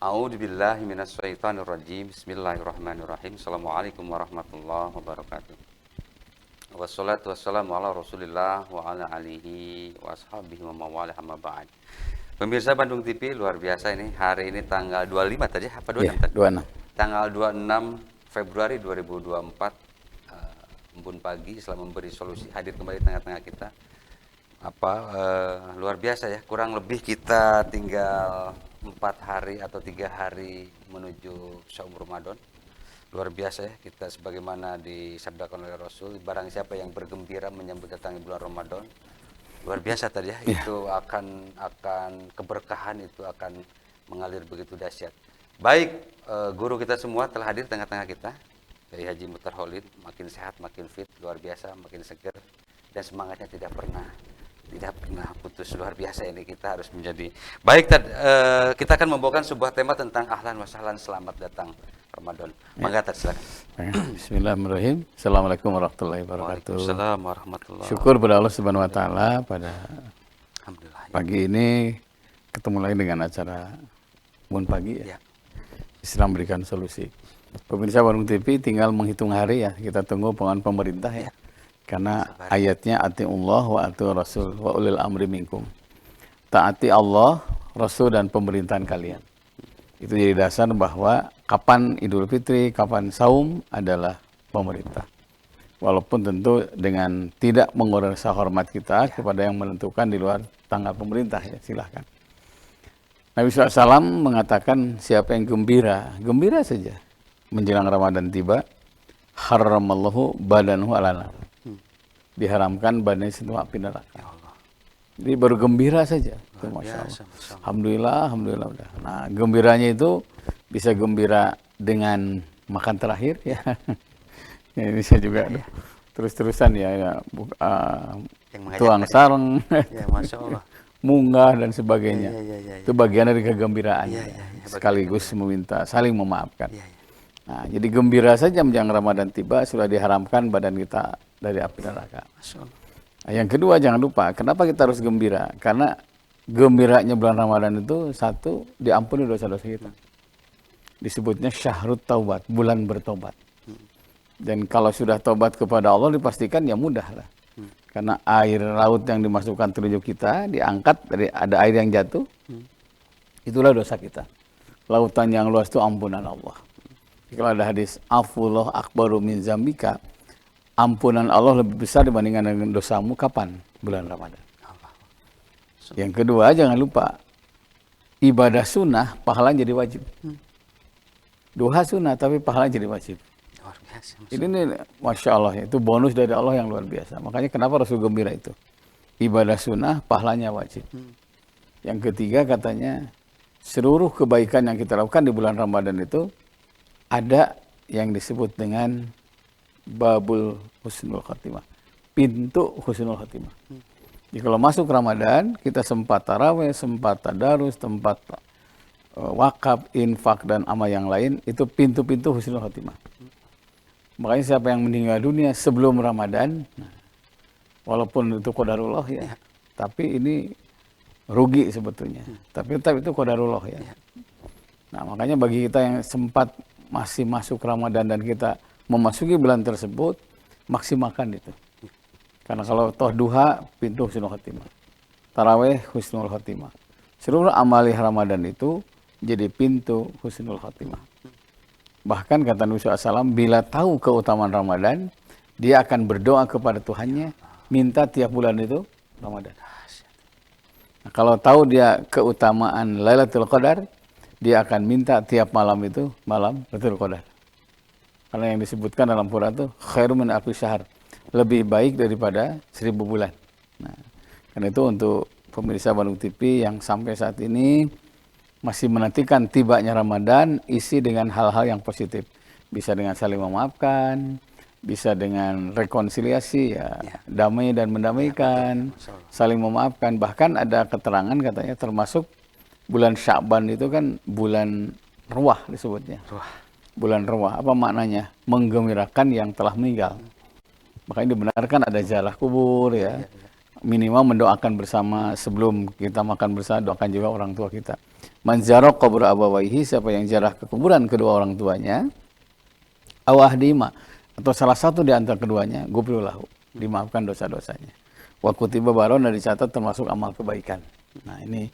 A'udzubillahi minasyaitonirrajim. Bismillahirrahmanirrahim. Assalamualaikum warahmatullahi wabarakatuh. Wassalatu wassalamu ala Rasulillah wa ala alihi wa ashabihi wa mawali amma ba'd. Pemirsa Bandung TV, luar biasa ini. Hari ini tanggal 25 tadi apa 26 Iya, tadi? 26. Tanggal 26 Februari 2024. Embun pagi setelah memberi solusi hadir kembali di tengah-tengah kita. Luar biasa ya, kurang lebih kita tinggal 4 hari atau 3 hari menuju Saum Ramadan. Luar biasa ya, kita sebagaimana disabdakan oleh Rasul, barang siapa yang bergembira menyambut datangnya bulan Ramadan, luar biasa tadi ya, itu akan keberkahan itu akan mengalir begitu dahsyat. Baik, guru kita semua telah hadir tengah-tengah kita, dari Haji Muhtar Khalid, makin sehat, makin fit, luar biasa, makin seger, dan semangatnya tidak pernah putus. Luar biasa ini, kita harus menjadi baik. Kita akan membawakan sebuah tema tentang ahlan wa sahlan, selamat datang Ramadan. Mangga Tad, silakan. Bismillahirrahmanirrahim. Assalamualaikum warahmatullahi wabarakatuh. Waalaikumsalam warahmatullahi wabarakatuh. Syukur pada Allah Subhanahu wa taala pada Alhamdulillah. pagi ini ketemu lagi dengan acara Embun Pagi Ya. ya. Islam berikan solusi. Pemirsa Bandung TV tinggal menghitung hari ya. Kita tunggu pengumuman pemerintah ya. Karena ayatnya atiullah wa atiur rasul wa ulil amri minkum. Taati Allah, Rasul dan pemerintahan kalian. Itu jadi dasar bahwa kapan Idul Fitri, kapan saum adalah pemerintah. Walaupun tentu dengan tidak mengurangi rasa hormat kita kepada yang menentukan di luar tanggal pemerintah ya, silahkan. Nabi SAW mengatakan siapa yang gembira, gembira saja. Menjelang Ramadan tiba, haramallahu badanahu ala nar. Diharamkan badannya sentuh api neraka. Ya Allah. Jadi baru gembira saja. Itu Masya Masya Allah. Allah. Alhamdulillah udah. Nah, gembiranya itu bisa gembira dengan makan terakhir ya. Ya, bisa juga terus-terusan ya, tuang sareng, Ya, Masya Allah. munggah dan sebagainya. Ya. Itu bagian dari kegembiraan. Ya. Sekaligus meminta saling memaafkan. Ya. Nah, jadi gembira saja menjelang Ramadan tiba sudah diharamkan badan kita dari api neraka. Masya Allah. Nah, yang kedua jangan lupa, kenapa kita harus gembira? Karena gembiranya bulan Ramadan itu satu, diampuni dosa-dosa kita. Disebutnya syahrut taubat, bulan bertobat. Dan kalau sudah tobat kepada Allah dipastikan ya mudah lah. Karena air laut yang dimasukkan telunjuk kita diangkat dari ada air yang jatuh. Itulah dosa kita. Lautan yang luas itu ampunan Allah. Kalau ada hadis afullah akbaru min zambika, ampunan Allah lebih besar dibandingkan dengan dosamu kapan? Bulan Ramadan. Yang kedua jangan lupa, ibadah sunnah pahalanya jadi wajib. Duha sunnah tapi pahalanya jadi wajib. Luar biasa. Ini nih, Masya Allah, itu bonus dari Allah yang luar biasa. Makanya kenapa Rasul gembira itu? Ibadah sunnah pahalanya wajib. Yang ketiga katanya, seluruh kebaikan yang kita lakukan di bulan Ramadan itu ada yang disebut dengan babul husnul khatimah, pintu husnul khatimah. Jadi kalau masuk Ramadan, kita sempat taraweh, sempat tadarus, tempat wakaf, infak dan amal yang lain, itu pintu-pintu husnul khatimah. Makanya siapa yang meninggal dunia sebelum Ramadan, walaupun itu qadarullah ya, tapi ini rugi sebetulnya. Tapi tetap itu qadarullah ya. Nah, makanya bagi kita yang sempat masih masuk Ramadan dan kita memasuki bulan tersebut, maksimalkan itu. Karena kalau toh duha, pintu husnul khatimah. Taraweh, husnul khatimah. Seluruh amali Ramadan itu jadi pintu husnul khatimah. Bahkan kata Nabi SAW, bila tahu keutamaan Ramadan, dia akan berdoa kepada Tuhannya, minta tiap bulan itu Ramadan. Nah, kalau tahu dia keutamaan Lailatul Qadar, dia akan minta tiap malam itu malam Lailatul Qadar. Karena yang disebutkan dalam Quran itu khairum min alfi syahr, lebih baik daripada 1000 bulan. Nah, karena itu untuk pemirsa Bandung TV yang sampai saat ini masih menantikan tibanya Ramadan, isi dengan hal-hal yang positif. Bisa dengan saling memaafkan, bisa dengan rekonsiliasi ya, damai dan mendamaikan, saling memaafkan. Bahkan ada keterangan katanya termasuk bulan Sya'ban itu kan bulan ruah disebutnya. Bulan ruah, apa maknanya? Menggembirakan yang telah meninggal. Makanya dibenarkan ada ziarah kubur ya. minimal mendoakan bersama sebelum kita makan bersama, doakan juga orang tua kita. Man zara qabra abawaihi, siapa yang ziarah ke kuburan kedua orang tuanya, awahdima, atau salah satu di antara keduanya, gufrilahu, dimaafkan dosa-dosanya. Wa kutiba baron, dan dicatat termasuk amal kebaikan. Nah, ini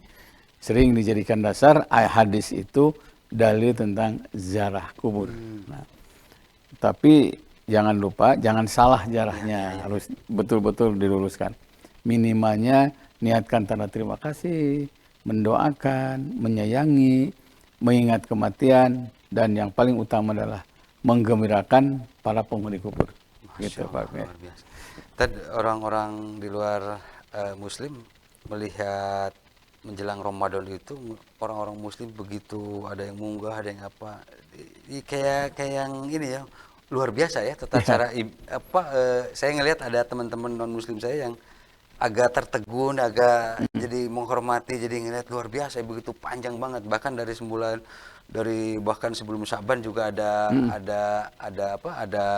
sering dijadikan dasar hadis itu dalil tentang ziarah kubur. Nah, tapi jangan lupa, jangan salah ziarahnya, harus betul-betul diluruskan. Minimalnya niatkan tanda terima kasih, mendoakan, menyayangi, mengingat kematian, dan yang paling utama adalah menggembirakan para penghuni kubur. Gitu, Pak. Luar biasa. Tad orang-orang di luar Muslim melihat menjelang Ramadan itu, orang-orang Muslim begitu ada yang munggah, ada yang apa, kayak yang ini ya, luar biasa ya tata cara saya ngelihat ada teman-teman non Muslim saya yang agak tertegun, agak jadi menghormati, jadi ngelihat luar biasa, begitu panjang banget, bahkan bahkan sebelum Syaban juga ada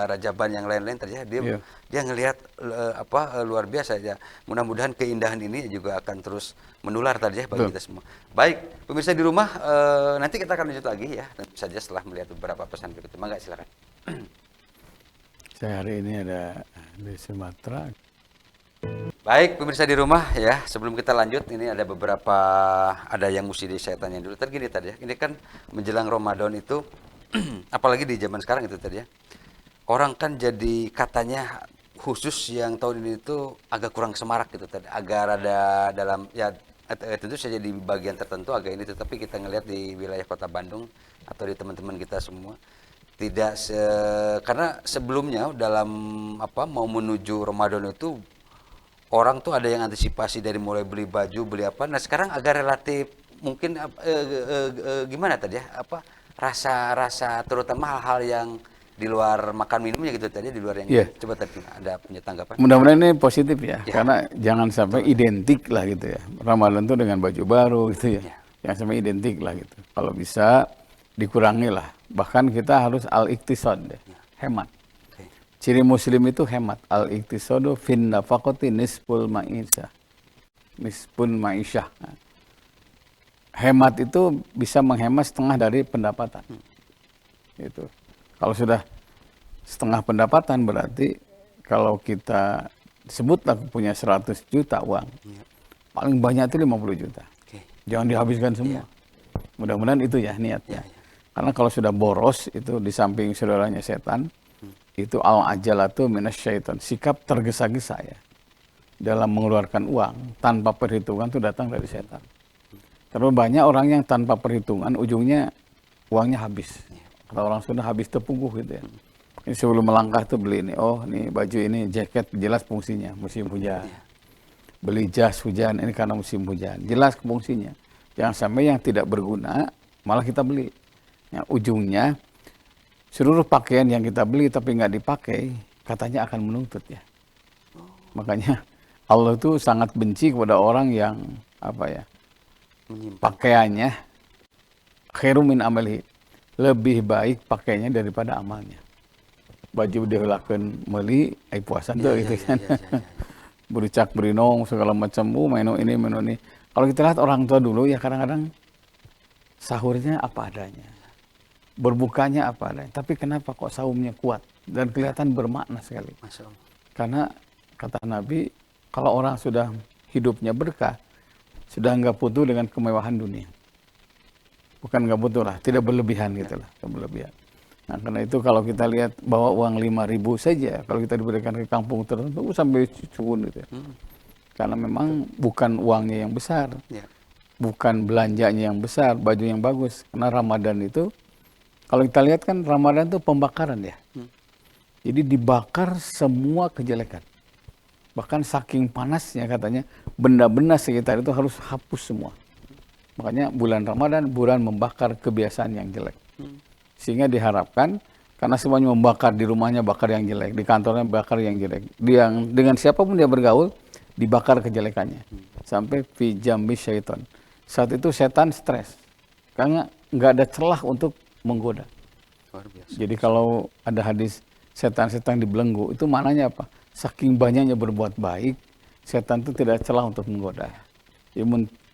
Rajaban yang lain-lain terjadi, dia ngelihat luar biasa ya. Mudah-mudahan keindahan ini juga akan terus menular tadi ya bagi kita semua. Baik, pemirsa di rumah, nanti kita akan lanjut lagi ya, tentu saja setelah melihat beberapa pesan berikut. Mangga, silakan. Saya hari ini ada di Sumatera. Baik, pemirsa di rumah ya, sebelum kita lanjut, ini ada yang mesti saya tanya dulu. Tadi ya, ini kan menjelang Ramadan itu, apalagi di zaman sekarang itu tadi ya, orang kan jadi katanya khusus yang tahun ini itu agak kurang semarak gitu tadi, agak ada dalam ya, tentu saja di bagian tertentu agak ini, tetapi kita ngelihat di wilayah Kota Bandung atau di teman-teman kita semua tidak karena sebelumnya dalam mau menuju Ramadan itu orang tuh ada yang antisipasi dari mulai beli baju, beli apa. Nah, sekarang agak relatif mungkin gimana tadi ya? Rasa terutama hal-hal yang di luar makan minumnya gitu tadi, di luar yang coba tadi ada punya tanggapan. Mudah-mudahan ini positif ya, karena jangan sampai identik lah gitu ya. Ramadan tuh dengan baju baru gitu ya. Jangan sampai identik lah gitu. Kalau bisa dikurangi lah. Bahkan kita harus al-iktisad deh, hemat. Ciri muslim itu hemat. Al-iktisadu fin nafaqati nisful ma'isyah. Nisfun ma'isyah. Nah, hemat itu bisa menghemat setengah dari pendapatan. Gitu. Kalau sudah setengah pendapatan berarti kalau kita sebutlah punya 100 juta uang, paling banyak itu 50 juta. Jangan dihabiskan semua. Mudah-mudahan itu ya niatnya. Karena kalau sudah boros itu di samping saudaranya setan, itu al-ajalatu minasyaiton, sikap tergesa-gesa ya dalam mengeluarkan uang tanpa perhitungan itu datang dari setan. Terlalu banyak orang yang tanpa perhitungan ujungnya uangnya habis. Kalau orang sudah habis terpungguh gitu ya. Ini sebelum melangkah tuh beli ini, oh ini baju ini jaket jelas fungsinya musim hujan. Beli jas hujan ini karena musim hujan, jelas fungsinya. Jangan sampai yang tidak berguna malah kita beli. Ya, ujungnya seluruh pakaian yang kita beli tapi nggak dipakai, katanya akan menuntut ya. Makanya Allah itu sangat benci kepada orang yang pakaiannya khairum min amalihi, lebih baik pakainya daripada amalnya. Baju diheulakeun meuli ai puasa tuh gitu kan. Berucak berinong segala macam, menu ini. Kalau kita lihat orang tua dulu ya kadang-kadang sahurnya apa adanya. Berbukanya apa adanya, tapi kenapa kok saumnya kuat dan kelihatan bermakna sekali. Masya Allah. Karena kata Nabi, kalau orang sudah hidupnya berkah, sudah nggak butuh dengan kemewahan dunia. Bukan nggak butuh lah, tidak berlebihan gitu lah, berlebihan. Nah karena itu kalau kita lihat bawa uang 5.000 saja, kalau kita diberikan ke kampung tertentu sampai cucun gitu ya. Karena memang bukan uangnya yang besar, bukan belanjanya yang besar, baju yang bagus. Karena Ramadan itu kalau kita lihat kan Ramadan itu pembakaran ya. Jadi dibakar semua kejelekan. Bahkan saking panasnya katanya benda-benda sekitar itu harus hapus semua. Makanya bulan Ramadan bulan membakar kebiasaan yang jelek. Sehingga diharapkan karena semuanya membakar, di rumahnya bakar yang jelek, di kantornya bakar yang jelek. Dengan siapapun dia bergaul dibakar kejelekannya. Sampai fi jambi syaiton. Saat itu setan stres. Karena nggak ada celah untuk menggoda. Jadi kalau ada hadis setan-setan dibelenggu, itu maknanya apa? Saking banyaknya berbuat baik, setan itu tidak celah untuk menggoda.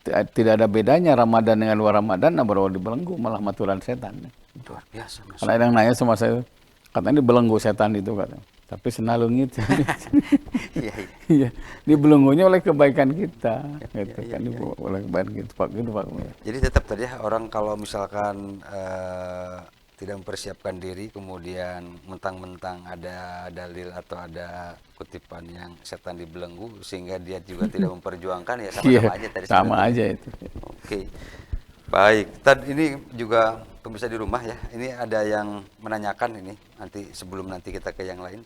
Tidak ada bedanya Ramadan dengan luar Ramadan, nah baru dibelenggu malah maturan setan. Luar biasa, Mas. Karena ada yang nanya sama saya, katanya ini belenggu setan itu kata. Tapi senalungit. Iya, iya. Iya, dibelenggunya oleh kebaikan kita, gitu iya, kan, iya, oleh kebaikan kita, Pak. Gitu, Pak. Jadi tetap tadi ya, orang kalau misalkan tidak mempersiapkan diri, kemudian mentang-mentang ada dalil atau ada kutipan yang setan dibelenggu, sehingga dia juga tidak memperjuangkan, ya sama-sama Iya, aja tadi sama sebenarnya. aja itu. Oke, baik. Tadi ini juga pemirsa di rumah ya, ini ada yang menanyakan ini, nanti sebelum nanti kita ke yang lain.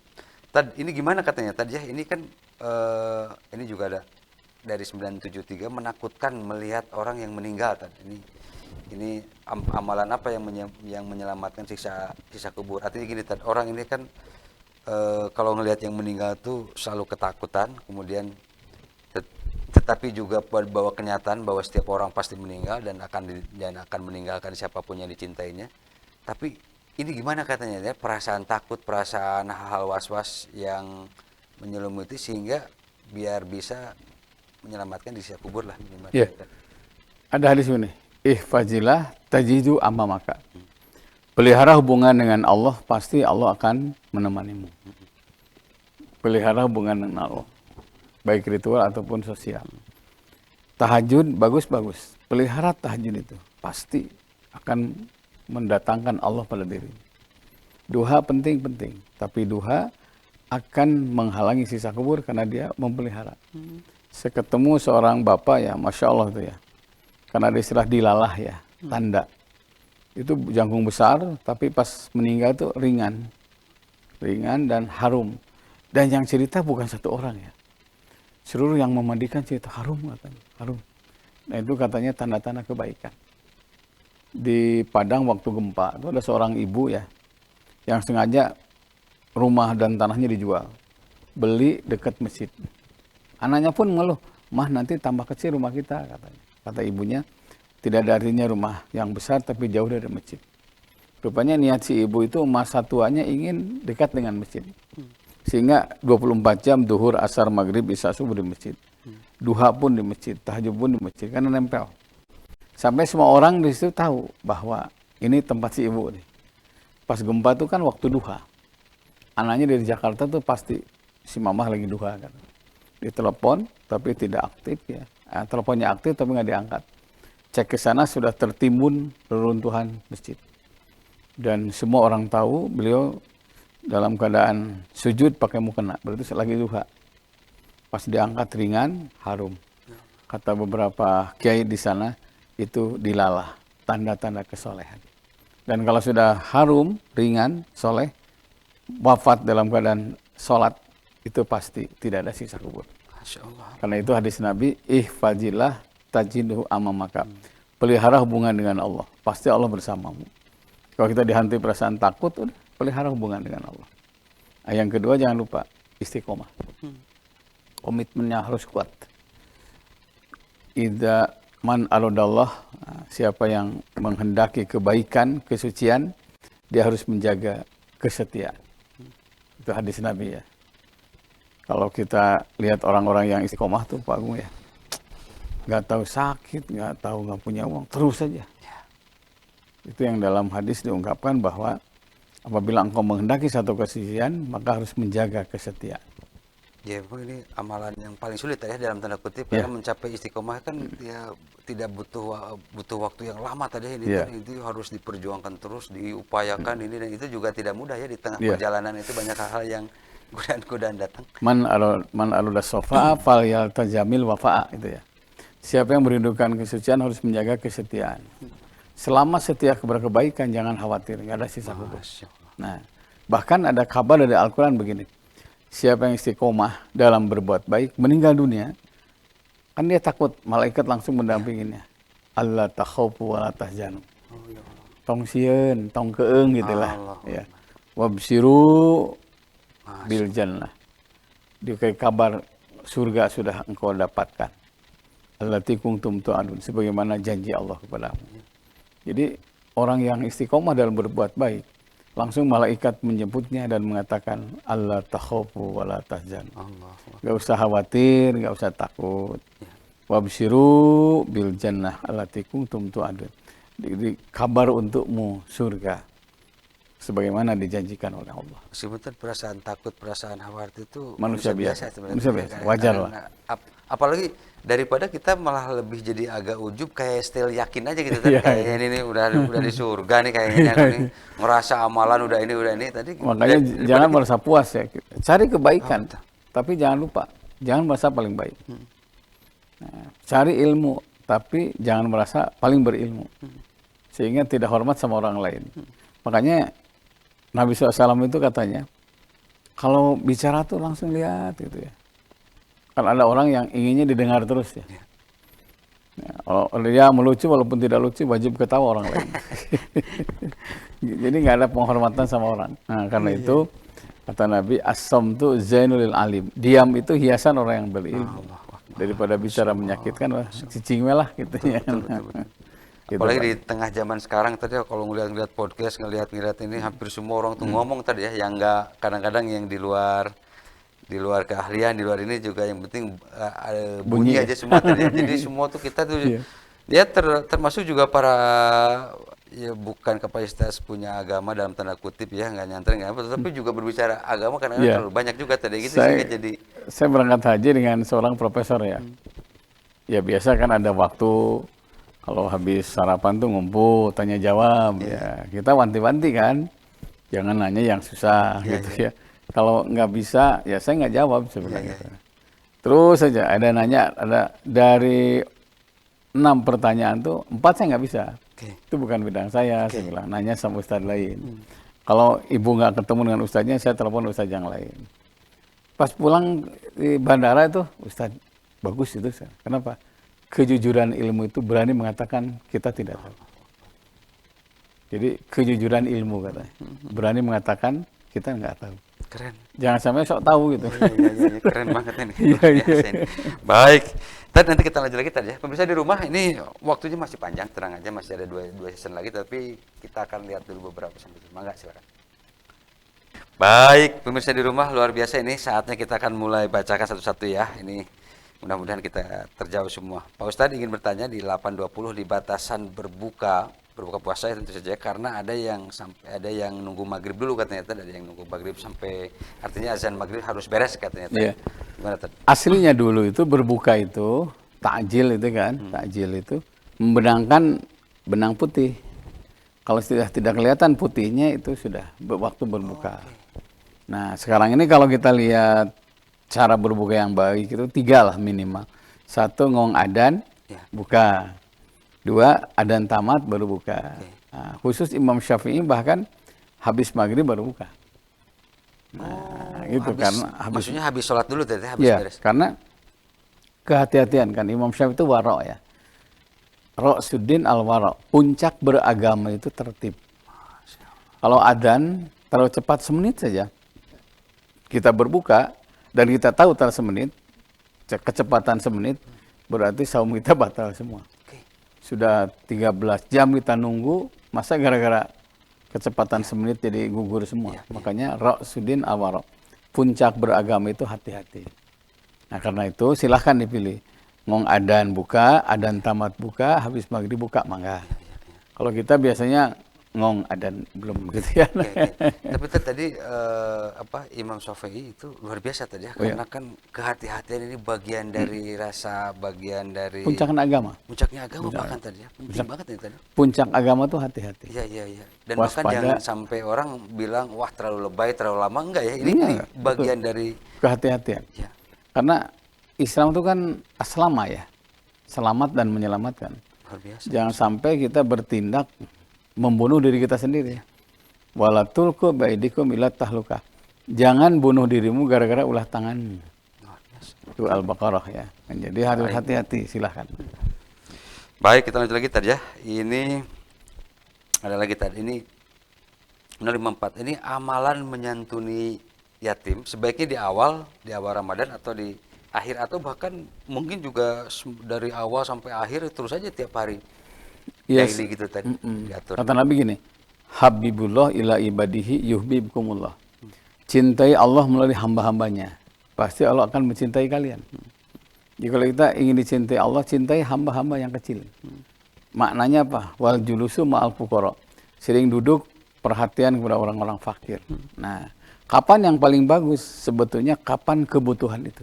Ini gimana katanya tadi ya, ini kan ini juga ada dari 973 menakutkan melihat orang yang meninggal tadi. Ini amalan apa yang menyelamatkan siksa kubur? Artinya gini, orang ini kan kalau ngelihat yang meninggal tuh selalu ketakutan, kemudian tetapi juga bahwa kenyataan bahwa setiap orang pasti meninggal dan akan meninggalkan siapapun yang dicintainya. Tapi ini gimana katanya ya, perasaan takut, perasaan hal-hal was-was yang menyelimuti sehingga biar bisa menyelamatkan di siksa kubur lah minimal. Iya. Ada hadis ini, ihfazillah tajidu amamaka. Pelihara hubungan dengan Allah, pasti Allah akan menemanimu. Pelihara hubungan dengan Allah, baik ritual ataupun sosial. Tahajud bagus-bagus. Pelihara tahajud itu pasti akan mendatangkan Allah pada diri. Duha penting-penting, tapi duha akan menghalangi siksa kubur karena dia memelihara. Saya ketemu seorang bapak ya, Masya Allah itu ya. Karena ada istilah dilalah ya, tanda. Itu jangkung besar, tapi pas meninggal itu ringan. Ringan dan harum. Dan yang cerita bukan satu orang ya. Seluruh yang memandikan cerita harum katanya, harum. Nah itu katanya tanda-tanda kebaikan. Di Padang waktu gempa, itu ada seorang ibu ya, yang sengaja rumah dan tanahnya dijual. Beli dekat masjid. Anaknya pun ngeluh, mah nanti tambah kecil rumah kita katanya. Kata ibunya, tidak ada artinya rumah yang besar tapi jauh dari masjid. Rupanya niat si ibu itu masa tuanya ingin dekat dengan masjid. Sehingga 24 jam duhur, asar, maghrib, isya, subuh di masjid. Duha pun di masjid, tahajud pun di masjid, karena nempel. Sampai semua orang di situ tahu bahwa ini tempat si ibu nih. Pas gempa itu kan waktu duha. Anaknya dari Jakarta tuh pasti si mamah lagi duha kan. Ditelepon tapi tidak aktif ya. Teleponnya aktif tapi nggak diangkat. Cek ke sana sudah tertimbun reruntuhan masjid. Dan semua orang tahu beliau dalam keadaan sujud pakai mukena, berarti lagi duha. Pas diangkat ringan, harum. Kata beberapa kiai di sana, itu dilalah, tanda-tanda kesolehan. Dan kalau sudah harum, ringan, soleh, wafat dalam keadaan sholat, itu pasti tidak ada siksa kubur. Masya Allah. Karena itu hadis Nabi, ihfazillah tajidhu amamaka. Pelihara hubungan dengan Allah, pasti Allah bersamamu. Kalau kita dihantui perasaan takut, udah pelihara hubungan dengan Allah. Nah, yang kedua jangan lupa istiqomah. Komitmennya harus kuat. Idza man aradallah, siapa yang menghendaki kebaikan, kesucian, dia harus menjaga kesetiaan. Itu hadis Nabi ya. Kalau kita lihat orang-orang yang istiqomah tuh Pak Agung ya, nggak tahu sakit, nggak tahu nggak punya uang, terus saja. Itu yang dalam hadis diungkapkan bahwa apabila engkau menghendaki satu kesucian, maka harus menjaga kesetiaan. Ya, ini amalan yang paling sulit ya dalam tanda kutip, karena mencapai istiqomah kan ya tidak butuh waktu yang lama tadi ini kan, itu harus diperjuangkan terus, diupayakan ini, dan itu juga tidak mudah ya di tengah perjalanan itu banyak hal-hal yang godaan-godaan datang. Man aludas sofa fal yaltajamil wafa'a itu ya. Siapa yang merindukan kesucian harus menjaga kesetiaan. Selama setia kepada kebaikan jangan khawatir, nggak ada sisa kubur. Nah, bahkan ada kabar dari Al-Quran begini. Siapa yang istiqomah dalam berbuat baik, meninggal dunia, kan dia takut, malaikat langsung mendampinginya. Allah takhawfu wa la tahzanu. Tong sieun, tong keung gitulah. Ya. Wabsiru bil jannah. Dikai kabar surga sudah engkau dapatkan. Allati kuntum tu'adun, sebagaimana janji Allah kepadamu. Jadi orang yang istiqomah dalam berbuat baik, langsung malaikat menjemputnya dan mengatakan Allah takhafu wa la tahzanu. Allah. Gak usah khawatir, gak usah takut. Wabshiru bil jannah allati kuntum tu'adun. Jadi kabar untukmu surga sebagaimana dijanjikan oleh Allah. Sebenarnya perasaan takut, perasaan khawatir itu Manusia biasa. sebenarnya. Manusia biasa. Wajar lah. Apalagi daripada kita malah lebih jadi agak ujub, kayak still yakin aja gitu kan, Iya, kayaknya ini nih udah di surga nih kayaknya aku nih, ngerasa amalan udah ini tadi. Makanya daripada jangan kita- merasa puas ya. Cari kebaikan, tapi jangan lupa, jangan merasa paling baik. Nah, cari ilmu, tapi jangan merasa paling berilmu. Sehingga tidak hormat sama orang lain. Makanya Nabi SAW itu katanya, kalau bicara tuh langsung lihat gitu ya. Kan ada orang yang inginnya didengar terus ya. Ya, kalau dia melucu walaupun tidak lucu wajib ketawa orang lain. Jadi nggak ada penghormatan sama orang. Nah, karena itu kata Nabi as-sam tu zainul alim. Diam itu hiasan orang yang berilmu. Daripada bicara menyakitkan, wah cicing lah gitu ya. Gitu, Apalagi Pak. di tengah zaman sekarang tadi kalau ngeliat podcast, ngeliat ini hampir semua orang tuh ngomong tadi ya, yang nggak kadang-kadang yang di luar keahlian, di luar ini juga yang penting bunyi aja semua tadi ya. Jadi semua tuh kita tuh Iya. dia termasuk juga para ya bukan kapasitas punya agama dalam tanda kutip ya, nggak nyantren nggak apa, tetapi juga berbicara agama kadang-kadang Iya. terlalu banyak juga tadi gitu Saya- sehingga jadi Saya berangkat haji dengan seorang profesor ya. Ya biasa kan ada waktu kalau habis sarapan tuh ngumpul tanya jawab ya. Kita wanti-wanti kan. Jangan nanya yang susah gitu ya. Kalau nggak bisa ya saya nggak jawab sebenarnya. Gitu. Terus saja ada nanya, ada dari 6 pertanyaan tuh 4 saya nggak bisa. Oke. Itu bukan bidang saya bilang. Nanya sama ustadz lain. Kalau ibu nggak ketemu dengan ustadznya, saya telepon ustadz yang lain. Pas pulang di bandara itu, ustadz bagus itu. Kenapa? Kejujuran ilmu itu berani mengatakan kita tidak tahu. Jadi kejujuran ilmu katanya. Berani mengatakan kita nggak tahu. keren. Jangan sampai sok tahu gitu. Iya, keren banget ini. Iya, Luar iya. biasa ini. Baik. Nanti kita lanjut lagi tadi ya. Pemirsa di rumah ini waktunya masih panjang, tenang aja masih ada dua season lagi, tapi kita akan lihat dulu beberapa sampai. Mangga silakan. Baik, pemirsa di rumah luar biasa ini saatnya kita akan mulai bacakan satu-satu ya. Ini mudah-mudahan kita terjawab semua. Pak Ustadz ingin bertanya di 8.20 di batasan berbuka puasa ya tentu saja, karena ada yang nunggu maghrib dulu katanya, ada yang nunggu maghrib sampai artinya azan maghrib harus beres katanya. Iya. Gimana tadi? Aslinya dulu itu berbuka itu, takjil itu kan, takjil itu membenangkan benang putih. Kalau sudah tidak kelihatan putihnya itu sudah waktu berbuka. Nah sekarang ini kalau kita lihat cara berbuka yang baik itu 3 lah minimal. 1 ngong adan, Ya. buka. 2 adan tamat baru buka. Nah, khusus Imam Syafi'i bahkan habis maghrib baru buka. Nah, itu karena Maksudnya habis sholat dulu tadi, habis ya, beres. karena kehati-hatian kan Imam Syafi'i itu waro ya. Ra'suddin al-waro, puncak beragama itu tertib. Kalau adzan terlalu cepat semenit saja kita berbuka dan kita tahu terlalu semenit, kecepatan semenit berarti saum kita batal semua. Oke. Sudah 13 jam kita nunggu, masa gara-gara kecepatan semenit jadi gugur semua. Makanya Ra'suddin al-waro, puncak beragama itu hati-hati. Nah karena itu silahkan dipilih. Ngong adan buka, adan tamat buka, habis maghrib buka, mangga. Kalau kita biasanya ngong adan belum gitu ya. Oke. Tapi tadi Imam Syafi'i itu luar biasa tadi ya, karena kan kehati-hatian ini bagian dari rasa, bagian dari Puncak agama. puncaknya agama bahkan tadi ya. Penting banget nih tadi. Puncak agama tuh hati-hati. Iya. Dan bahkan Waspada. jangan sampai orang bilang wah terlalu lebay, terlalu lama, enggak ya. Ini Enggak, bagian dari Kehati-hatian. ya. Karena Islam itu kan aslama ya. Selamat dan menyelamatkan. Luar biasa. Jangan sampai kita bertindak membunuh diri kita sendiri. Wala tulqu baidikum ila tahluka. Jangan bunuh dirimu gara-gara ulah tanganmu. Luar biasa. Itu Al-Baqarah ya. Jadi harus hati-hati, silahkan. Baik, kita lanjut lagi tadi ya. Ini ada lagi tadi ini 054. Ini amalan menyantuni yatim sebaiknya di awal Ramadan atau di akhir, atau bahkan mungkin juga dari awal sampai akhir terus saja tiap hari. Yes. Daily gitu tadi diatur. Kata Nabi gini, Habibullah ila ibadihi yuhibbukumullah. Cintai Allah melalui hamba-hambanya. Pasti Allah akan mencintai kalian. Jadi kalau kita ingin dicintai Allah, cintai hamba-hamba yang kecil. Maknanya apa? Wal julusu ma'al fuqara. Sering duduk, perhatian kepada orang-orang fakir. Nah, kapan yang paling bagus? Sebetulnya kapan kebutuhan itu.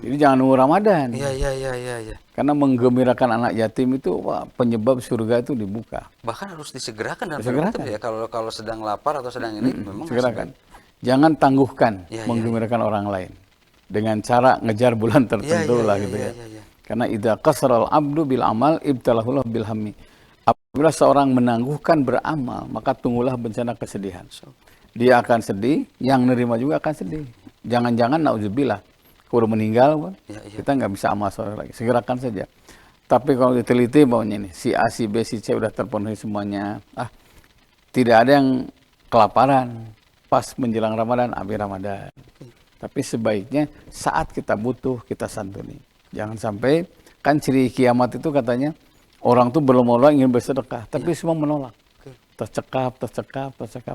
Jadi jangan nunggu Ramadan. Iya. Karena menggembirakan anak yatim itu wah, penyebab surga itu dibuka. Bahkan harus disegerakan dalam Disegerakan. ya. Kalau sedang lapar atau sedang ini memang Segerakan. Jangan tangguhkan Iya, menggembirakan orang lain. Dengan cara ngejar bulan tertentu lah gitu ya. Iya. Karena idza qasaral abdu bil amal ibtalahullah bil hammi. Apabila seorang menangguhkan beramal, maka tunggulah bencana kesedihan. Dia akan sedih, yang nerima juga akan sedih. Jangan-jangan nauzubillah, kalau meninggal kita nggak bisa amal soleh lagi. Segerakan saja. Tapi kalau diteliti bahwanya ini si A, si B, si C udah terpenuhi semuanya, tidak ada yang kelaparan pas menjelang Ramadan, habis Ramadan. Tapi sebaiknya saat kita butuh kita santuni. Jangan sampai, kan ciri kiamat itu katanya orang tuh berlomba-lomba ingin bersedekah, tapi semua menolak. Tercekap.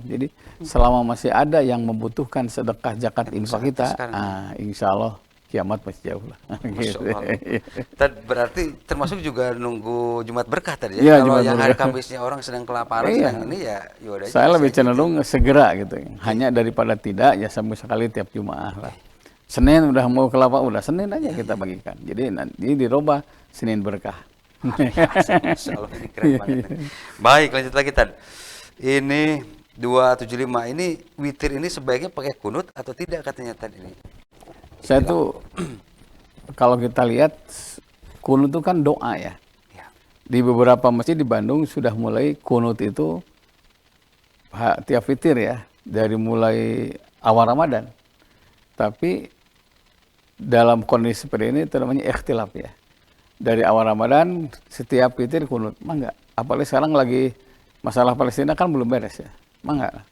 Jadi selama masih ada yang membutuhkan sedekah zakat infak kita, insya Allah kiamat masih jauh lah. Masya Allah. Berarti termasuk juga nunggu Jumat berkah tadi ya? Iya, Kalau Jumat yang hari berkah. Kamisnya orang sedang kelaparan, sedang ini ya yaudah aja. Saya lebih cenderung segera gitu. Hanya daripada tidak, ya sama sekali tiap Jumat lah. Senin udah mau kelapa, udah Senin aja kita bagikan. Jadi nanti dirubah Senin berkah. Masya Allah, ini keren banget. Baik, lanjut lagi Tad. Ini 275 ini witir ini sebaiknya pakai kunut atau tidak katanya Tad ini? Saya tuh kalau kita lihat kunut itu kan doa ya. Di beberapa masjid di Bandung sudah mulai kunut itu tiap witir ya, dari mulai awal Ramadan. Tapi dalam kondisi seperti ini itu namanya ikhtilaf ya. Dari awal Ramadan setiap witir kunut, enggak. Apalagi sekarang lagi masalah Palestina kan belum beres ya. Enggak.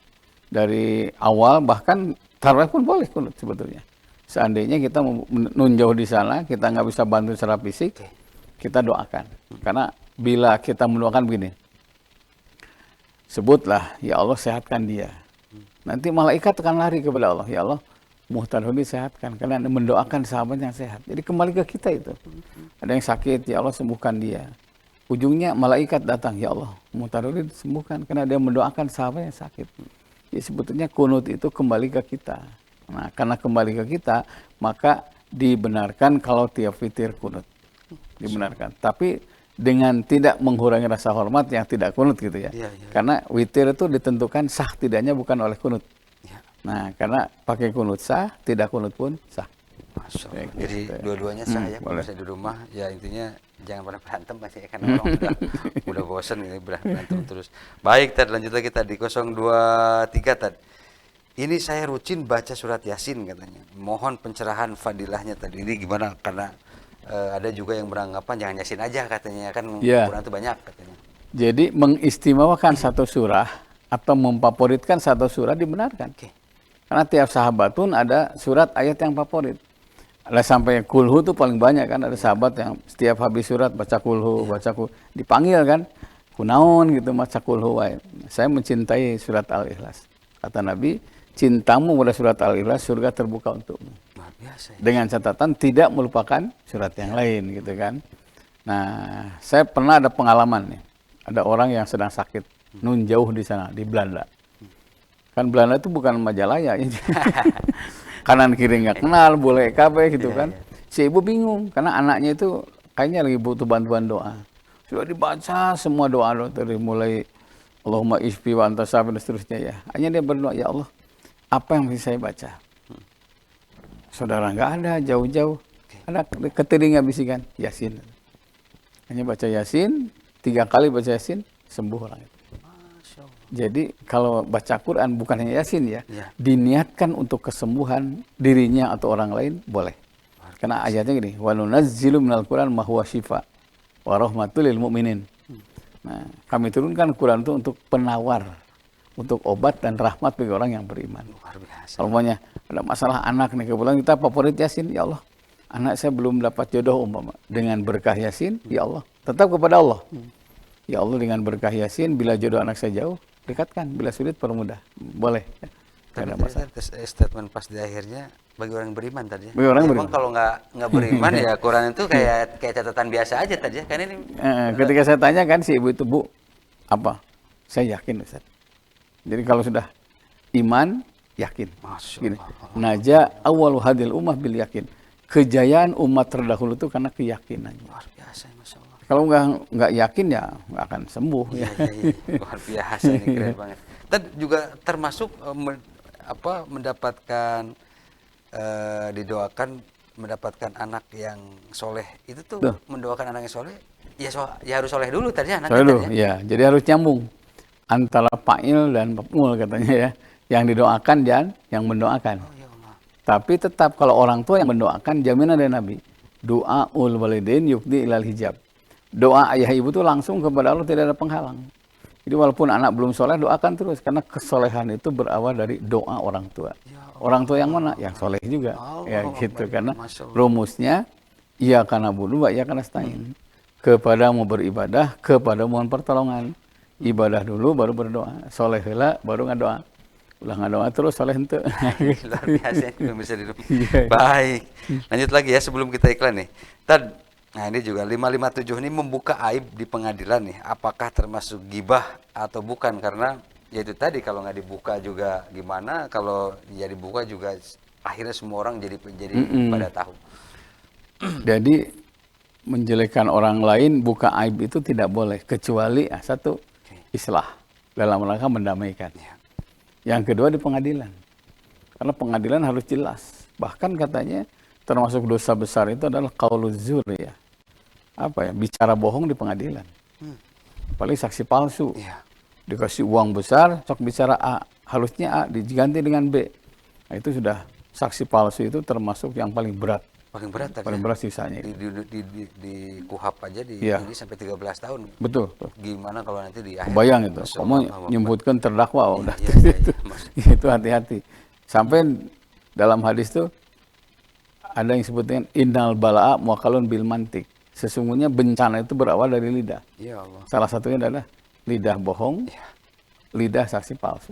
Dari awal bahkan tarawih pun boleh kunut sebetulnya. Seandainya kita menunjau di sana, kita nggak bisa bantu secara fisik, kita doakan. Karena bila kita mendoakan begini, sebutlah, ya Allah sehatkan dia. Nanti malaikat akan lari kepada Allah, ya Allah Muhtarudi sehatkan. Karena mendoakan sahabat yang sehat. Jadi kembali ke kita itu. Ada yang sakit, ya Allah sembuhkan dia. Ujungnya malaikat datang, ya Allah Muhtarudi sembuhkan. Karena dia mendoakan sahabat yang sakit. Jadi sebetulnya kunut itu kembali ke kita. Nah, karena kembali ke kita, maka dibenarkan kalau tiap witir kunut. Dibenarkan. Tapi dengan tidak mengurangi rasa hormat yang tidak kunut gitu ya. Karena witir itu ditentukan sah tidaknya bukan oleh kunut. Nah, karena pakai kunut sah, tidak kunut pun sah. Masya Allah. Jadi dua-duanya sah ya. Kalau saya di rumah, ya intinya jangan pernah berantem pasti karena orang udah bosen ini berantem terus. Baik, Tad, lanjut lagi tadi 023 Tad. Ini saya rutin baca surat Yasin katanya. Mohon pencerahan fadilahnya tadi. Ini gimana? Karena ada juga yang beranggapan jangan Yasin aja katanya. Kan Quran itu banyak katanya. Jadi mengistimewakan satu surah atau memfavoritkan satu surah dibenarkan. Karena tiap sahabat pun ada surat ayat yang favorit. Ada sampai kulhu itu paling banyak kan. Ada sahabat yang setiap habis surat baca kulhu, baca kulhu. Dipanggil kan. Kunaon gitu baca kulhu. Saya mencintai surat Al-Ikhlas. Kata Nabi, cintamu pada surat Al-Ikhlas, surga terbuka untukmu. Biasa, ya. Dengan catatan tidak melupakan surat yang lain gitu kan. Nah, saya pernah ada pengalaman nih. Ada orang yang sedang sakit, nun jauh di sana, di Belanda. Kan Belanda itu bukan Majalaya. Kanan kiri nggak kenal, boleh KB gitu kan. Si ibu bingung, karena anaknya itu kayaknya lagi butuh bantuan doa. Sudah dibaca semua doa dari mulai Allahumma isfi wa anta safi dan seterusnya ya. Hanya dia berdoa, ya Allah, apa yang bisa saya baca? Saudara nggak ada, jauh-jauh. Ada ke telinga bisikan, Yasin. Hanya baca Yasin, 3 kali baca Yasin, sembuh orang itu. Jadi kalau baca Quran bukan hanya Yasin ya, diniatkan untuk kesembuhan dirinya atau orang lain, boleh. Karena ayatnya gini, wa nunazzilu minal Quran ma huwa syifa wa rahmatul lil mu'minin. Nah, kami turunkan Quran itu untuk penawar, untuk obat dan rahmat bagi orang yang beriman. Luar biasa. Kalau umpamanya ada masalah anak nih, kebetulan kita favorit Yasin, ya Allah, anak saya belum dapat jodoh umpama. Dengan berkah Yasin, ya Allah, tetap kepada Allah. Ya Allah dengan berkah Yasin, bila jodoh anak saya jauh, dekatkan. Bila sulit, permudah. Boleh. Ya. Nggak ada Tapi masalah. tadi statement pas di akhirnya bagi orang yang beriman tadi ya. Bagi orang yang Emang beriman. kalau nggak beriman ya Quran itu kayak catatan biasa aja tadi ya. Kan ini Ketika saya tanya kan si ibu itu, Bu, apa? Saya yakin Ustaz. Jadi kalau sudah iman, yakin. Masya Gini. Allah. Naja awalu hadil ummah bil yakin. Kejayaan umat terdahulu itu karena keyakinannya. Luar biasa, Masya Allah. Kalau nggak yakin ya nggak akan sembuh. Iya, Ya. iya, iya. Luar biasa ini keren banget. Dan juga termasuk mendapatkan didoakan mendapatkan anak yang soleh itu tuh Tuh. mendoakan anak yang soleh ya harus soleh dulu tadi anak Soalnya kita dulu, ya. Jadi harus nyambung antara fa'il dan maf'ul katanya ya. Yang didoakan dan yang mendoakan. Oh ya Allah. Tapi tetap kalau orang tua yang mendoakan, jaminan dari Nabi. Doaul walidain yukdi ilal hijab. Doa ayah ibu itu langsung kepada Allah, tidak ada penghalang. Jadi walaupun anak belum soleh, doakan terus. Karena kesolehan itu berawal dari doa orang tua. Ya Allah. Orang tua yang mana? Yang soleh juga. Allah, Ya gitu. Karena Masya Allah. rumusnya, iya karena budu, iya karena stain. Kepada mau beribadah, kepada mohon pertolongan. Ibadah dulu, baru berdoa. Soleh heula, baru ngadoa. Ulah ngadoa terus, soleh ente. Luar biasa ini bisa di rumah. Iya. Baik. Lanjut lagi ya sebelum kita iklan nih. Nah ini juga 557 ini membuka aib di pengadilan nih. Apakah termasuk gibah atau bukan? Karena ya itu tadi kalau nggak dibuka juga gimana? Kalau ya dibuka juga akhirnya semua orang jadi pada tahu. Jadi menjelekkan orang lain, buka aib itu tidak boleh. Kecuali satu, islah. Dalam rangka mendamaikan. Ya. Yang kedua di pengadilan. Karena pengadilan harus jelas. Bahkan katanya termasuk dosa besar itu adalah qauluz zur ya. Apa ya? Bicara bohong di pengadilan. Paling saksi palsu. Iya. Dikasih uang besar, sok bicara A. Harusnya A diganti dengan B. Nah, itu sudah saksi palsu itu termasuk yang paling berat. Paling berat tadi. Paling ya? berat sisanya. Di KUHAP aja Iya. ini sampai 13 tahun. Betul. Gimana kalau nanti di akhir? Kebayang itu. Masya Kamu Allah. nyebutkan terdakwa. Udah. Iya, iya, iya, Mas. Itu hati-hati. Sampai dalam hadis itu ada yang sebutnya innal bala'a muakalun bil mantik. Sesungguhnya bencana itu berawal dari lidah. Ya Allah. Salah satunya adalah lidah bohong, Iya. lidah saksi palsu.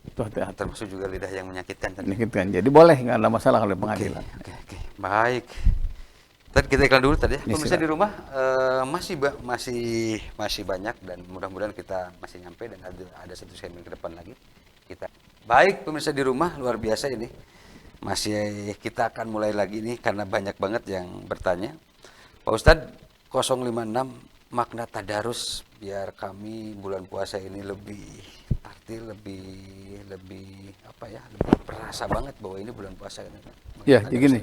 Itu hati-hati. Termasuk juga lidah yang menyakitkan tadi. Menyakitkan. Jadi boleh, nggak ada masalah kalau di pengadilan. Oke. Baik. Tadi kita iklan dulu tadi ya. Ya, Pemirsa silakan. di rumah masih banyak dan mudah-mudahan kita masih nyampe dan ada satu segmen ke depan lagi. Baik pemirsa di rumah, luar biasa ini. Masih kita akan mulai lagi nih karena banyak banget yang bertanya. Pak Ustadz 056 makna tadarus biar kami bulan puasa ini lebih arti lebih apa ya, lebih perasa banget bahwa ini bulan puasa. Ya, jadi gini.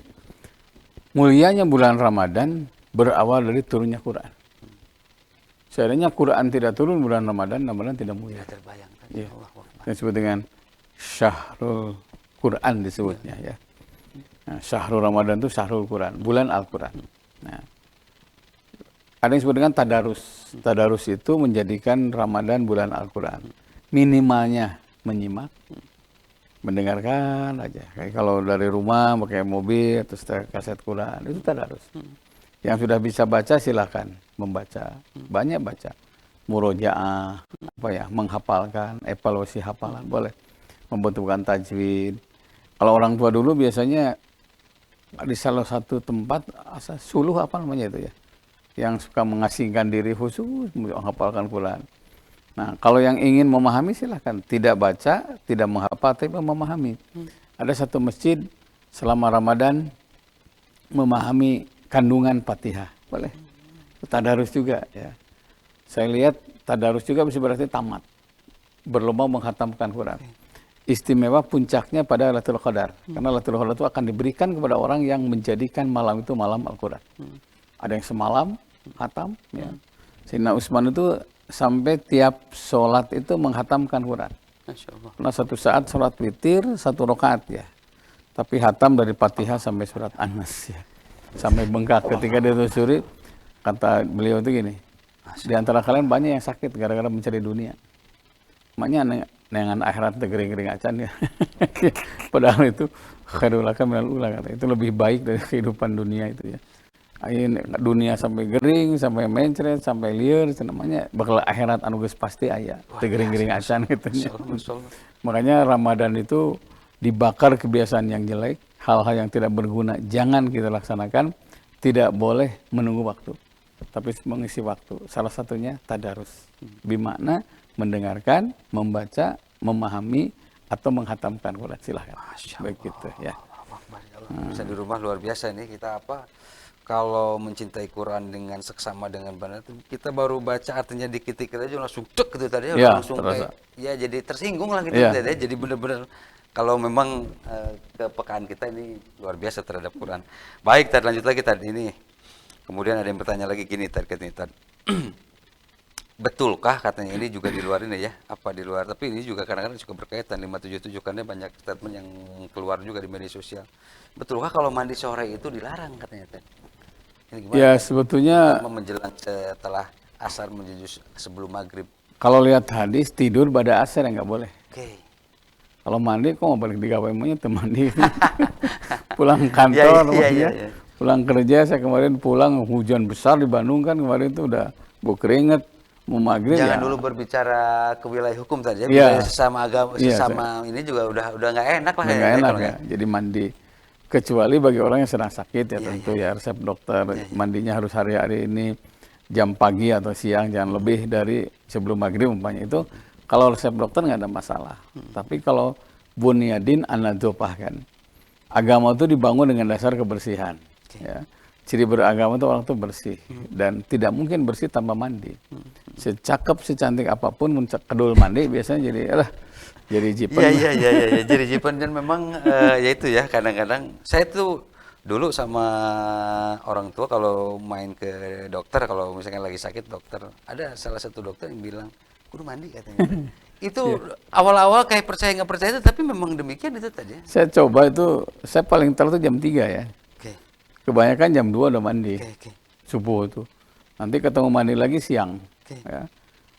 Mulianya bulan Ramadan berawal dari turunnya Quran. Seandainya Quran tidak turun bulan Ramadan tidak mulia. Tidak terbayangkan. Ya. Allah Akbar. Yang disebut dengan Syahrul Quran disebutnya ya. Nah, Syahrul Ramadan itu Syahrul Quran, bulan Al-Quran. Nah, ada yang disebut dengan tadarus. Tadarus itu menjadikan Ramadan bulan Al-Quran. Minimalnya menyimak, mendengarkan aja. Kayak kalau dari rumah pakai mobil atau setel kaset Quran, itu tadarus. Yang sudah bisa baca silakan membaca. Banyak baca. Murojaah, menghafalkan, evaluasi hafalan, boleh. Membentukkan tajwid. Kalau orang tua dulu biasanya di salah satu tempat suluh apa namanya itu ya, yang suka mengasingkan diri khusus menghafalkan Quran. Nah, kalau yang ingin memahami silahkan. Tidak baca, tidak menghafal, tapi memahami. Ada satu masjid selama Ramadan memahami kandungan Fatihah, boleh. Tadarus juga ya. Saya lihat tadarus juga bisa berarti tamat. Berlomba menghatamkan Quran. Istimewa puncaknya pada Lailatul Qadar. Karena Lailatul Qadar itu akan diberikan kepada orang yang menjadikan malam itu malam Al-Quran. Ada yang semalam, hatam. Ya. Sayyidina Utsman itu sampai tiap sholat itu menghatamkan Quran. Masya Allah. Pernah satu saat sholat witir, 1 rakaat ya. Tapi hatam dari Fatihah sampai surat An-Nas ya. Sampai bengkak ketika dia telusuri, kata beliau itu gini, di antara kalian banyak yang sakit gara-gara mencari dunia. Makanya dengan akhirat tegering-gering acan ya. Padahal itu khairul laka minal ula, kata. Itu lebih baik dari kehidupan dunia itu ya. dunia sampai gering, sampai mencret, sampai liar, itu namanya bakal akhirat anu geus pasti aya. Teu gering-gering acan gitu. Masya Allah. Makanya Ramadan itu dibakar kebiasaan yang jelek, hal-hal yang tidak berguna jangan kita laksanakan, tidak boleh menunggu waktu, tapi mengisi waktu. Salah satunya tadarus, bimakna mendengarkan, membaca, memahami, atau menghatamkan Quran. Silahkan. Baik gitu ya. Bisa di rumah luar biasa nih kita kalau mencintai Quran dengan seksama dengan benar, kita baru baca artinya dikit-dikit aja langsung cek gitu tadi, Ya, langsung terasa. kayak ya jadi tersinggung lah gitu Ya. tadi. Jadi bener-bener kalau memang kepekaan kita ini luar biasa terhadap Quran. Baik, tadi lanjut lagi tadi ini. Kemudian ada yang bertanya lagi gini tadi. Betulkah katanya ini juga di luar ini ya? Apa di luar? Tapi ini juga kadang-kadang juga berkaitan 577 karena banyak statement yang keluar juga di media sosial. Betulkah kalau mandi sore itu dilarang katanya tadi? Ini gimana? Ya sebetulnya Terutama menjelang setelah asar menuju sebelum maghrib. kalau lihat hadis tidur pada asar ya nggak boleh. Oke. Kalau mandi kok mau balik di gawe maunya teu mandi. Pulang kantor, Iya. pulang kerja. Saya kemarin pulang hujan besar di Bandung kan kemarin itu udah bau keringet mau maghrib. Jangan ya. dulu berbicara ke wilayah hukum tadi ya. Iya. Wilayah sesama agama, Iya, sesama ini juga udah nggak enak lah. Nggak enak kalau ya. Jadi mandi. Kecuali bagi orang yang sedang sakit ya Iya, tentu ya resep dokter mandinya harus hari-hari ini jam pagi atau siang jangan lebih dari sebelum maghrib umpamanya itu kalau resep dokter nggak ada masalah. Tapi kalau bunyadin an-nadzafah kan agama itu dibangun dengan dasar kebersihan. Ya. Ciri beragama itu orang itu bersih dan tidak mungkin bersih tanpa mandi. Secakep secantik apapun kedul mandi biasanya jadi jipen. Iya. Jadi jipen dan memang ya itu ya kadang-kadang saya tuh dulu sama orang tua kalau main ke dokter, kalau misalkan lagi sakit dokter, ada salah satu dokter yang bilang kudu mandi katanya. Itu awal-awal kayak percaya nggak percaya itu, tapi memang demikian itu tadi. Saya coba itu, saya paling telat itu jam 3 ya. Oke. Kebanyakan jam 2 udah mandi. Oke. Subuh itu. Nanti ketemu mandi lagi siang. Oke. Ya.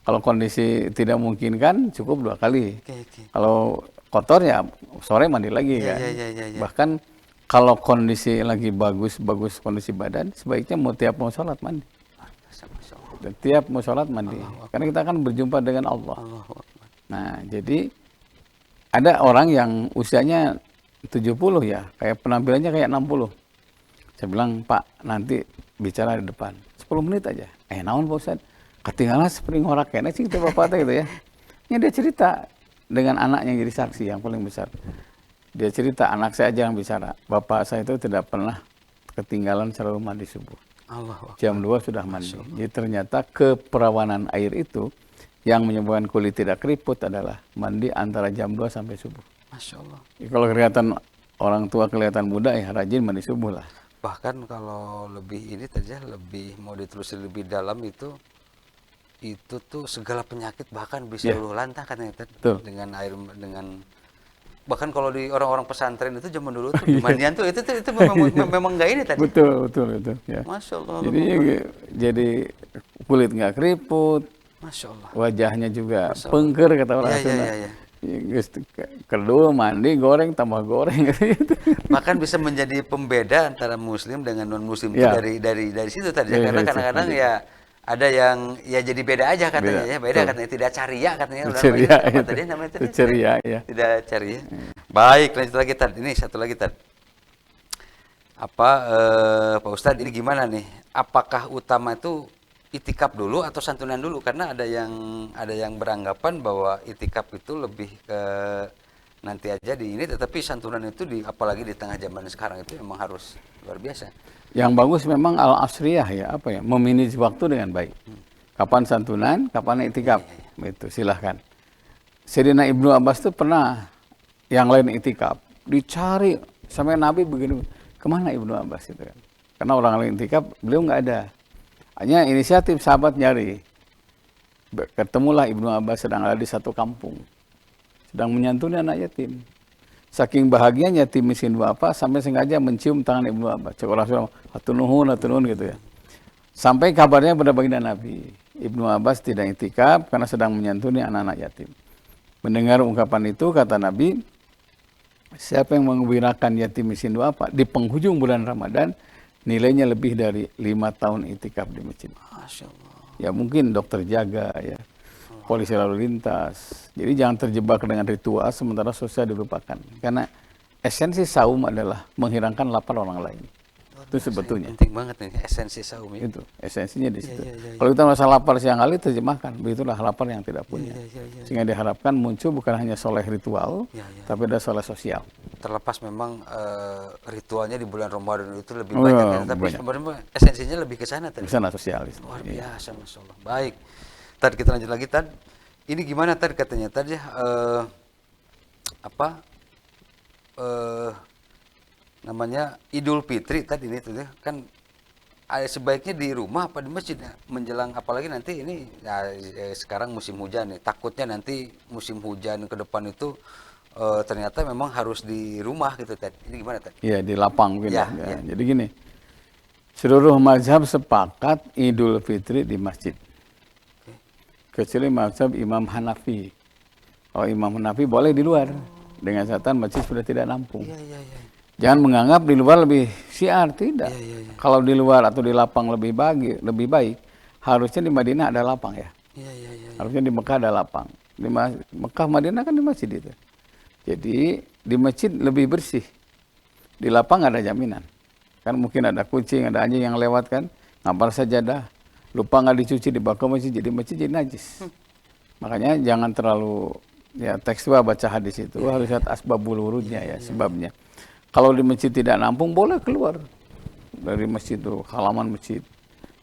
Kalau kondisi tidak memungkinkan cukup 2 kali. Oke. Kalau kotor ya sore mandi lagi kan. Iya. Bahkan kalau kondisi lagi bagus kondisi badan, sebaiknya mau sholat mandi. Masya Allah. Dan tiap mau sholat mandi. Karena kita akan berjumpa dengan Allah. Allahu Akbar. Nah, jadi ada orang yang usianya 70 ya, kayak penampilannya kayak 60. Saya bilang, Pak, nanti bicara di depan. 10 menit aja. Naon Pak Ustadz? Ketinggalan spring horak kayaknya sih kita bapak gitu ya. Ini dia cerita dengan anaknya yang jadi saksi yang paling besar. Dia cerita, anak saya aja yang bicara. Bapak saya itu tidak pernah ketinggalan selalu mandi subuh. Allahu Akbar. Jam 2 sudah mandi. Jadi ternyata keperawanan air itu yang menyebabkan kulit tidak keriput adalah mandi antara jam 2 sampai subuh. Masya Allah. Kalau kelihatan orang tua kelihatan muda ya rajin mandi subuh lah. Bahkan kalau lebih ini saja lebih mau ditelusuri lebih dalam itu tuh segala penyakit bahkan bisa luluh lantah katanya dengan air bahkan kalau di orang-orang pesantren itu zaman dulu tuh mandian tuh itu memang nggak ini tadi. Betul ya. Masya Allah. Jadi kulit nggak keriput. Masya Allah. Wajahnya juga pengker kata orang Sunda. Iya. Kedua mandi goreng tambah goreng gitu. Bahkan bisa menjadi pembeda antara muslim dengan non muslim itu dari situ tadi karena kadang-kadang ya ada yang ya jadi beda aja katanya beda katanya tidak caria katanya ceria apa tadi namanya tadi ceria ya. Tidak caria. Baik, lanjut lagi tadi. Ini satu lagi tadi. Pak Ustadz ini gimana nih? Apakah utama itu itikaf dulu atau santunan dulu? Karena ada yang beranggapan bahwa itikaf itu lebih ke nanti aja di ini, tetapi santunan itu apalagi di tengah zaman sekarang itu memang harus luar biasa. Yang bagus memang al-asriyah ya, memanage waktu dengan baik. Kapan santunan, kapan itikaf. Itu silahkan. Sayyidina Ibnu Abbas itu pernah yang lain itikaf, dicari sampai Nabi begini, kemana Ibnu Abbas itu kan? Karena orang lain itikaf, beliau nggak ada. Hanya inisiatif sahabat nyari. Ketemulah Ibnu Abbas sedang ada di satu kampung. Sedang menyantuni anak yatim. Saking bahagianya yatim miskin bapak sampai sengaja mencium tangan Ibnu Abbas. Cek Rasulullah, hatunun gitu ya. Sampai kabarnya pada baginda Nabi. Ibnu Abbas tidak itikaf karena sedang menyantuni anak-anak yatim. Mendengar ungkapan itu kata Nabi, siapa yang mengembirakan yatim miskin bapak di penghujung bulan Ramadan, nilainya lebih dari 5 tahun itikaf di masjid. Masya Allah. Ya mungkin dokter jaga ya, polisi lalu lintas. Jadi jangan terjebak dengan ritual sementara sosial dilupakan. Karena esensi saum adalah menghilangkan lapar orang lain. Itu sebetulnya. Penting banget nih esensi saum ya. Itu esensinya di situ. iya. Kalau kita merasa lapar siang hari, terjemahkan begitulah lapar yang tidak punya. Iya. Sehingga diharapkan muncul bukan hanya soleh ritual, tapi ada soleh sosial. Terlepas memang ritualnya di bulan Ramadan itu lebih Oh, banyak, iya, ya, tapi banyak. sebenarnya esensinya lebih ke sana tadi. Di sana sosialis. Luar Iya. biasa, Masya Allah. Baik. Tadi kita lanjut lagi, Tad. Ini gimana Tad katanya? Tadi namanya Idul Fitri tadi ini tuh ya, kan sebaiknya di rumah apa di masjid ya? Menjelang apalagi nanti ini ya, sekarang musim hujan nih. Takutnya nanti musim hujan ke depan itu ternyata memang harus di rumah gitu Tad. Ini gimana Tad? Iya, di lapang mungkin Ya, ya. Jadi gini, seluruh mazhab sepakat Idul Fitri di masjid. Kecuali mazhab Imam Hanafi. Kalau Imam Hanafi boleh di luar. Dengan catatan masjid sudah tidak nampung. Iya. Jangan menganggap di luar lebih syiar, tidak. Iya. Kalau di luar atau di lapang lebih baik, harusnya di Madinah ada lapang ya. Iya. Harusnya di Mekah ada lapang. Di Mekah, Madinah kan di masjid itu. Jadi di masjid lebih bersih. Di lapang ada jaminan. Kan mungkin ada kucing, ada anjing yang lewat kan, ngampar sajadah. Lupa nggak dicuci dibawa ke masjid jadi najis. Makanya jangan terlalu ya tekstual baca hadis itu, harus lihat asbabul wurudnya ya, sebabnya. Kalau di masjid tidak nampung boleh keluar dari masjid itu, halaman masjid.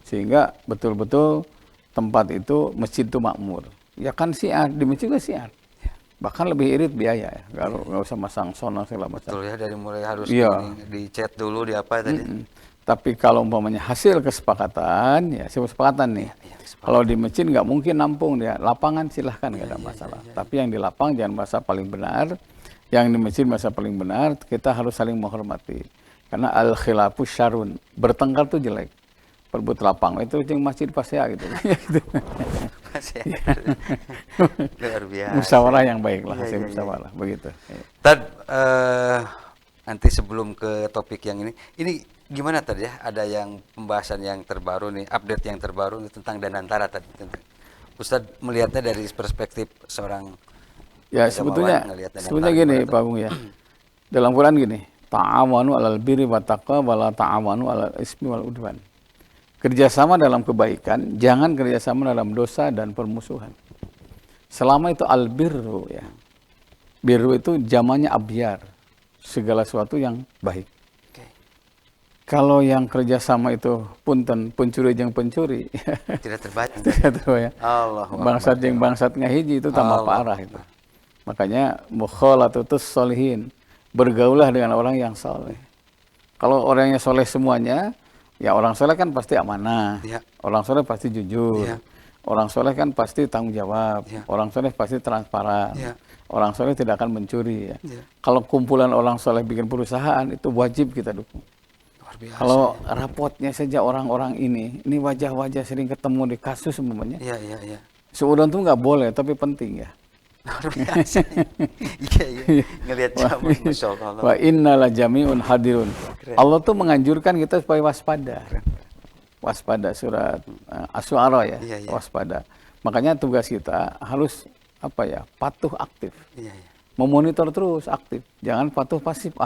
Sehingga betul-betul tempat itu masjid itu makmur. Ya kan syiar, di masjid juga syiar. Bahkan lebih irit biaya ya, kalau nggak usah masang sono segala macam. Betul ya, dari mulai harus di chat dulu di apa tadi. Tapi kalau umpamanya hasil kesepakatan, ya kesepakatan nih. Kalau di masjid nggak mungkin nampung dia, lapangan silahkan nggak ada masalah. Tapi yang di lapang jangan merasa paling benar, yang di masjid merasa paling benar. Kita harus saling menghormati. Karena al khilafu syarun, bertengkar tuh jelek. Perebut lapang itu yang masjid pas ya gitu. Luar biasa. Musyawarah yang baik lah, hasil musyawarah begitu. Tad, nanti sebelum ke topik yang ini gimana Tad ya? Ada yang pembahasan yang terbaru nih, update yang terbaru nih tentang Danantara tadi. Ustadz melihatnya dari perspektif seorang ya sebetulnya gini Pak Bung ya. Dalam Quran gini, ta'awanu 'alal birri wat taqwa wa la ta'awanu 'alal ismi wal udwan. Kerjasama dalam kebaikan, jangan kerjasama dalam dosa dan permusuhan. Selama itu albirru ya. Birru itu jamannya abyar, segala sesuatu yang baik. Kalau yang kerjasama itu punten pencuri jeung pencuri, tidak terbaca. tidak terbayang. Bangsat jeung bangsat ngahiji itu tambah parah itu. Makanya mukhalatatus sholihin, bergaulah dengan orang yang soleh. Kalau orangnya soleh semuanya, ya orang soleh kan pasti amanah, orang soleh pasti jujur, orang soleh kan pasti tanggung jawab, orang soleh pasti transparan, orang soleh tidak akan mencuri. Ya. Kalau kumpulan orang soleh bikin perusahaan itu wajib kita dukung. Biasa, kalau rapotnya saja orang-orang ini wajah-wajah sering ketemu di kasus semuanya. Iya. Seudon tuh nggak boleh, tapi penting ya. Luar biasa. Iya. Ngelihat zaman, Masya Allah. Wa innala jami'un hadirun. Allah tuh menganjurkan kita supaya waspada. Waspada surat Asy-Syu'ara ya. Waspada. Makanya tugas kita harus patuh aktif. Iya. Memonitor terus aktif. Jangan patuh pasif.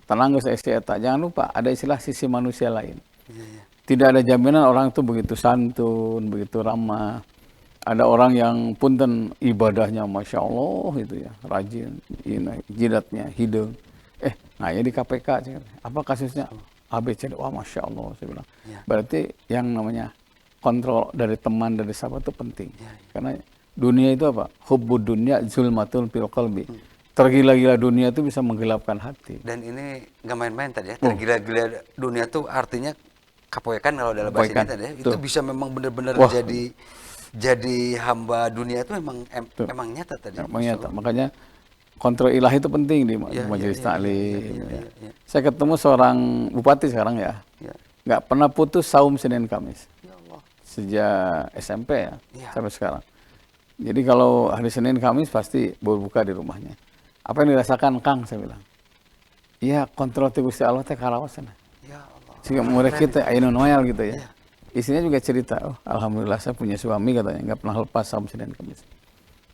Tenang guys, jangan lupa ada istilah sisi manusia lain. Tidak ada jaminan orang itu begitu santun, begitu ramah. Ada orang yang punten ibadahnya Masya Allah itu ya, rajin, jidatnya, hidung. Nah ya di KPK, apa kasusnya? ABC, wah Masya Allah, saya bilang. Berarti yang namanya kontrol dari teman, dari sahabat itu penting. Karena dunia itu apa? Hubbud dunya zulmatul fil qalbi. Tergila-gila dunia itu bisa menggelapkan hati. Dan ini nggak main-main tadi ya. Tergila-gila dunia itu artinya kapoekan kalau dalam bahasa ini tadi ya. Itu bisa memang benar-benar jadi hamba dunia itu memang nyata tadi. Memang nyata. Makanya kontrol ilahi itu penting di majelis taklim. Saya ketemu seorang bupati sekarang ya. Nggak pernah putus saum Senin Kamis. Sejak SMP ya. Sampai sekarang. Jadi kalau hari Senin Kamis pasti berbuka di rumahnya. Apa yang dirasakan Kang, saya bilang? Iya, kontrol ti Gusti Allah teh karaosan. Ya Allah. Sehingga murid kita Ainun Noel gitu ya. Istrinya juga cerita, oh alhamdulillah saya punya suami katanya, nggak pernah lepas saum Senin Kamis.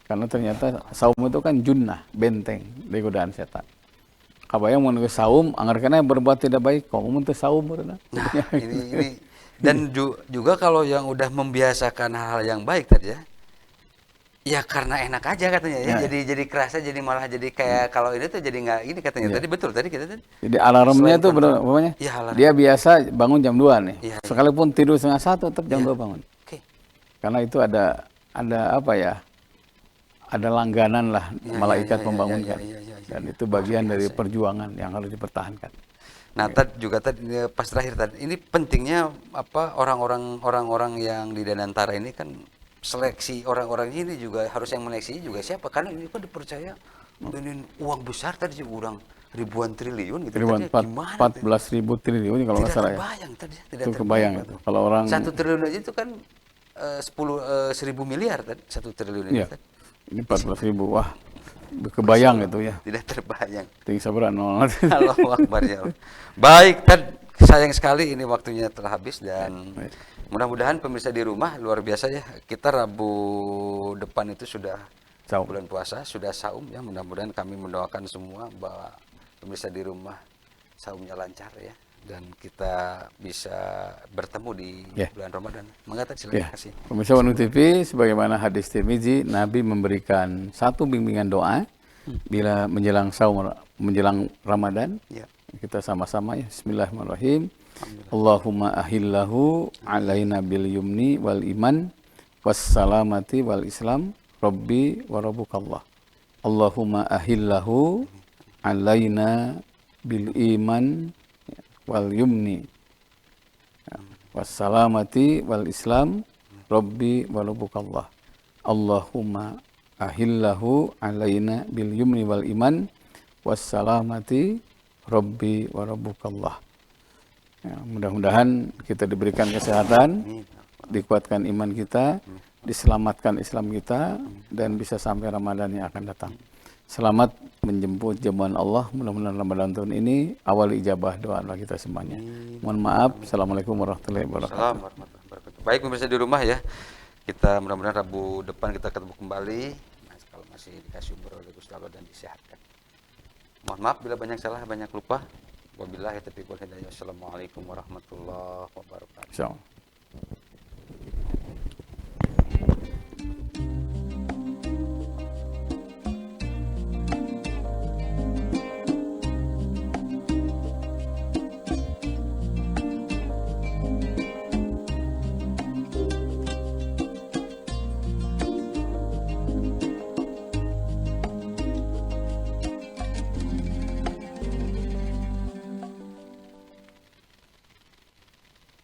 Karena ternyata saum itu kan junnah, benteng dari godaan setan. Kabayang mau saum, anggar kena berbuat tidak baik, kok mau saum berenang. Nah, ini dan juga kalau yang udah membiasakan hal yang baik tadi ya, ya karena enak aja katanya ya. Ya. Jadi kerasa jadi malah jadi kayak kalau ini tuh jadi nggak ini katanya Iya. tadi betul tadi kita tadi. Jadi alarmnya Selain tuh kontrol, pokoknya ya alarm. dia biasa bangun jam 2 nih. Iya, iya. Sekalipun tidur setengah 1 tetap jam Iya. 2 bangun. Oke. Karena itu ada apa ya? Ada langganan lah Iya, malaikat iya, membangunkan. iya. Dan itu bagian dari perjuangan yang harus dipertahankan. Nah, tadi pas terakhir tadi ini pentingnya apa orang-orang yang di Danantara ini kan seleksi orang-orang ini juga harus yang menyeleksi juga siapa karena ini kan dipercaya ini uang besar tadi juga uang ribuan triliun gitu Ribuan, tadi gimana 14.000 triliun kalau nggak tidak salah ya. terbayang tadi tidak Itu terbayang kebayang itu. Kalau orang 1 triliun aja itu kan 10.000 miliar tadi 1 triliun itu iya, tadi. ini 14.000. Wah, kebayang itu ya. Tidak terbayang. Tinggi sabaran nol. Allahu Akbar ya Allah. Baik, sayang sekali ini waktunya telah habis dan mudah-mudahan pemirsa di rumah luar biasa ya. Kita Rabu depan itu sudah Saum. bulan puasa, sudah saum ya. Mudah-mudahan kami mendoakan semua bahwa pemirsa di rumah saumnya lancar ya dan kita bisa bertemu di bulan Ramadan. Mengatakan silakan kasih. Pemirsa Wanu TV, sebagaimana hadis Tirmizi, Nabi memberikan satu bimbingan doa bila menjelang saum, menjelang Ramadan. Ya. Kita sama-sama ya. Bismillahirrahmanirrahim. Allahumma ahillahu alaina bil yumni wal iman wassalamati wal islam rabbi wa rabbukallah. Allahumma ahillahu alaina bil iman wal yumni wassalamati wal islam rabbi wa rabbukallah. Allahumma ahillahu alaina bil yumni wal iman wassalamati rabbi wa rabbukallah. Ya, mudah-mudahan kita diberikan kesehatan, dikuatkan iman kita, diselamatkan Islam kita, dan bisa sampai Ramadan yang akan datang. Selamat menjemput jamuan Allah. Mudah-mudahan Ramadan tahun ini awal ijabah doa kita semuanya. Mohon maaf. Assalamualaikum warahmatullahi wabarakatuh. Assalamualaikum warahmatullahi wabarakatuh. Baik pemirsa di rumah ya. Kita mudah-mudahan Rabu depan kita ketemu kembali. Nah, kalau masih dikasih umur oleh Gusti Allah dan disehatkan. Mohon maaf bila banyak salah, banyak lupa. Wabillahi taufiq wal hidayah. Assalamualaikum warahmatullahi wabarakatuh. Insyaallah.